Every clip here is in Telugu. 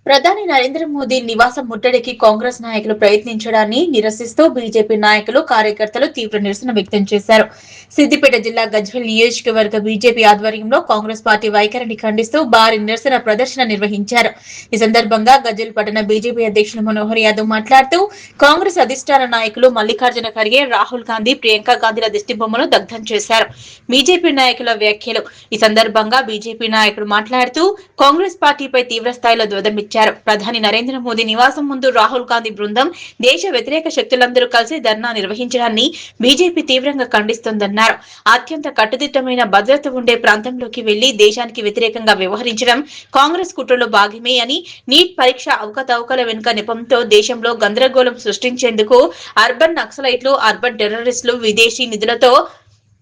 ప్రధాని నరేంద్ర మోదీ నివాసం ముట్టడికి కాంగ్రెస్ నాయకులు ప్రయత్నించడాన్ని నిరసిస్తూ బీజేపీ నాయకులు కార్యకర్తలు తీవ్ర నిరసన వ్యక్తం చేశారు. సిద్దిపేట జిల్లా గజ్వేల్ నియోజకవర్గ బీజేపీ ఆధ్వర్యంలో కాంగ్రెస్ పార్టీ వైఖరిని ఖండిస్తూ భారీ నిరసన ప్రదర్శన నిర్వహించారు. ఈ సందర్భంగా గజ్వేల్ పట్టణ బీజేపీ అధ్యక్షులు మనోహర్ యాదవ్ మాట్లాడుతూ కాంగ్రెస్ అధిష్టాన నాయకులు మల్లికార్జున ఖర్గే, రాహుల్ గాంధీ, ప్రియాంక గాంధీల దిష్టిబొమ్మను దగ్ధం చేశారు. బీజేపీ నాయకుల వ్యాఖ్యలు. ఈ సందర్భంగా బీజేపీ నాయకుడు మాట్లాడుతూ కాంగ్రెస్ పార్టీపై తీవ్ర స్థాయిలో ధ్వజమిచ్చారు. ప్రధాని నరేంద్ర మోదీ నివాసం ముందు రాహుల్ గాంధీ బృందం, దేశ వ్యతిరేక శక్తులందరూ కలిసి ధర్నా నిర్వహించడాన్ని బీజేపీ తీవ్రంగా ఖండిస్తోందన్నారు. అత్యంత కట్టుదిట్టమైన భద్రత ఉండే ప్రాంతంలోకి వెళ్లి దేశానికి వ్యతిరేకంగా వ్యవహరించడం కాంగ్రెస్ కుట్రలో భాగమే అని, నీట్ పరీక్ష అవకతవకల వెనుక నెపంతో దేశంలో గందరగోళం సృష్టించేందుకు అర్బన్ నక్సలైట్లు, అర్బన్ టెర్రరిస్టులు, విదేశీ నిధులతో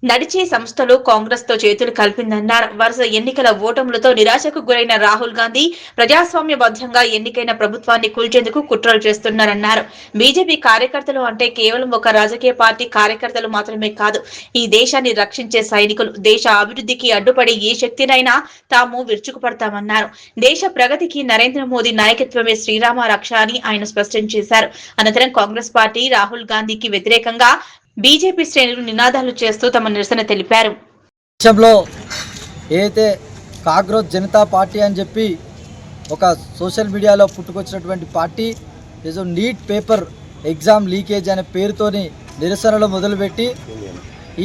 నడిచే సంస్థలు కాంగ్రెస్ తో చేతులు కలిపిందన్నారు. వరుస ఎన్నికల ఓటములతో నిరాశకు గురైన రాహుల్ గాంధీ ప్రజాస్వామ్యబద్ధంగా ఎన్నికైన ప్రభుత్వాన్ని కూల్చేందుకు కుట్రలు చేస్తున్నారన్నారు. బీజేపీ కార్యకర్తలు అంటే కేవలం ఒక రాజకీయ పార్టీ కార్యకర్తలు మాత్రమే కాదు, ఈ దేశాన్ని రక్షించే సైనికులు. దేశ అభివృద్ధికి అడ్డుపడే ఏ శక్తినైనా తాము విరుచుకుపడతామన్నారు. దేశ ప్రగతికి నరేంద్ర మోదీ నాయకత్వమే శ్రీరామ రక్ష అని ఆయన స్పష్టం చేశారు. అనంతరం కాంగ్రెస్ పార్టీ రాహుల్ గాంధీకి వ్యతిరేకంగా బీజేపీ శ్రేణులు నినాదాలు చేస్తూ తమ నిరసన తెలిపారు. దేశంలో ఏదైతే కాంగ్రెస్ జనతా పార్టీ అని చెప్పి ఒక సోషల్ మీడియాలో పుట్టుకొచ్చినటువంటి పార్టీ ఏదో నీట్ పేపర్ ఎగ్జామ్ లీకేజ్ అనే పేరుతోని నిరసనలు మొదలుపెట్టి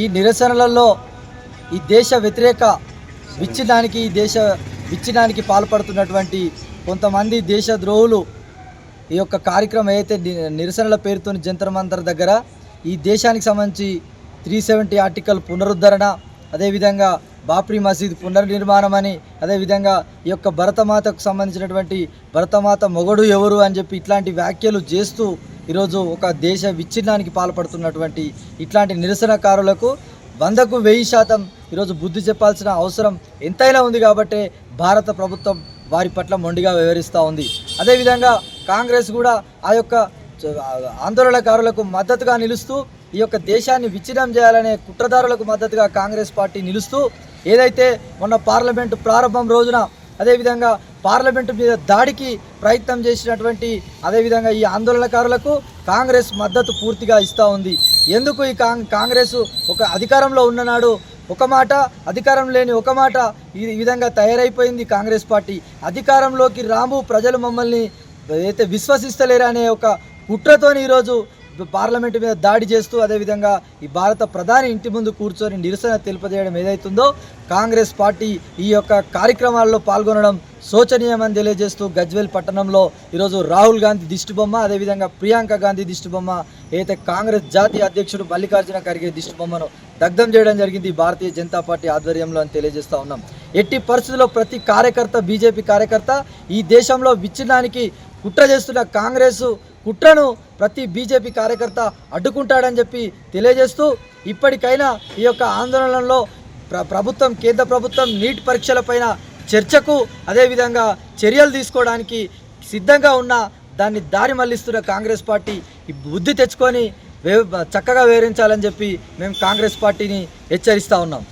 ఈ నిరసనలలో ఈ దేశ వ్యతిరేక విచ్ఛిన్నానికి పాల్పడుతున్నటువంటి కొంతమంది దేశద్రోహులు ఈ యొక్క కార్యక్రమం ఏదైతే నిరసనల పేరుతోని జంతర్ మంతర్ దగ్గర ఈ దేశానికి సంబంధించి 370 ఆర్టికల్ పునరుద్ధరణ, అదేవిధంగా బాబ్రీ మసీద్ పునర్నిర్మాణం అని, అదేవిధంగా ఈ యొక్క భరతమాతకు సంబంధించినటువంటి భరతమాత మొగడు ఎవరు అని చెప్పి ఇట్లాంటి వ్యాఖ్యలు చేస్తూ ఈరోజు ఒక దేశ విచ్ఛిన్నానికి పాల్పడుతున్నటువంటి ఇట్లాంటి నిరసనకారులకు 100కు 1000% ఈరోజు బుద్ధి చెప్పాల్సిన అవసరం ఎంతైనా ఉంది. కాబట్టి భారత ప్రభుత్వం వారి పట్ల మొండిగా వ్యవహరిస్తూ ఉంది. అదేవిధంగా కాంగ్రెస్ కూడా ఆ యొక్క ఆందోళనకారులకు మద్దతుగా నిలుస్తూ ఈ యొక్క దేశాన్ని విచ్ఛిన్నం చేయాలనే కుట్రదారులకు మద్దతుగా కాంగ్రెస్ పార్టీ నిలుస్తూ ఏదైతే మొన్న పార్లమెంటు ప్రారంభం రోజున అదేవిధంగా పార్లమెంటు మీద దాడికి ప్రయత్నం చేసినటువంటి అదేవిధంగా ఈ ఆందోళనకారులకు కాంగ్రెస్ మద్దతు పూర్తిగా ఇస్తూ ఉంది. ఎందుకు ఈ కాంగ్రెస్ ఒక అధికారంలో ఉన్ననాడు ఒక మాట, అధికారం లేని ఒక మాట, ఈ విధంగా తయారైపోయింది కాంగ్రెస్ పార్టీ. అధికారంలోకి రాము, ప్రజలు మమ్మల్ని అయితే విశ్వసిస్తలేరు అనే ఒక కుట్రతోని ఈరోజు పార్లమెంటు మీద దాడి చేస్తూ అదేవిధంగా ఈ భారత ప్రధాని ఇంటి ముందు కూర్చొని నిరసన తెలుపజేయడం ఏదైతుందో కాంగ్రెస్ పార్టీ ఈ యొక్క కార్యక్రమాల్లో పాల్గొనడం శోచనీయమని తెలియజేస్తూ గజ్వేల్ పట్టణంలో ఈరోజు రాహుల్ గాంధీ దిష్టిబొమ్మ, అదేవిధంగా ప్రియాంక గాంధీ దిష్టిబొమ్మ, ఏదైతే కాంగ్రెస్ జాతీయ అధ్యక్షుడు మల్లికార్జున ఖర్గే దిష్టిబొమ్మను దగ్ధం చేయడం జరిగింది భారతీయ జనతా పార్టీ ఆధ్వర్యంలో అని తెలియజేస్తూ ఉన్నాం. ఎట్టి పరిస్థితుల్లో ప్రతి కార్యకర్త, బీజేపీ కార్యకర్త ఈ దేశంలో విచ్ఛిన్నానికి కుట్ర చేస్తున్న కాంగ్రెస్ కుట్రను ప్రతి బీజేపీ కార్యకర్త అడ్డుకుంటాడని చెప్పి తెలియజేస్తూ ఇప్పటికైనా ఈ యొక్క ఆందోళనలో ప్రభుత్వం, కేంద్ర ప్రభుత్వం నీట్ పరీక్షలపైన చర్చకు అదేవిధంగా చర్యలు తీసుకోవడానికి సిద్ధంగా ఉన్న దాన్ని దారి మళ్లిస్తున్న కాంగ్రెస్ పార్టీ ఈ బుద్ధి తెచ్చుకొని చక్కగా వివరించాలని చెప్పి మేము కాంగ్రెస్ పార్టీని హెచ్చరిస్తూ ఉన్నాం.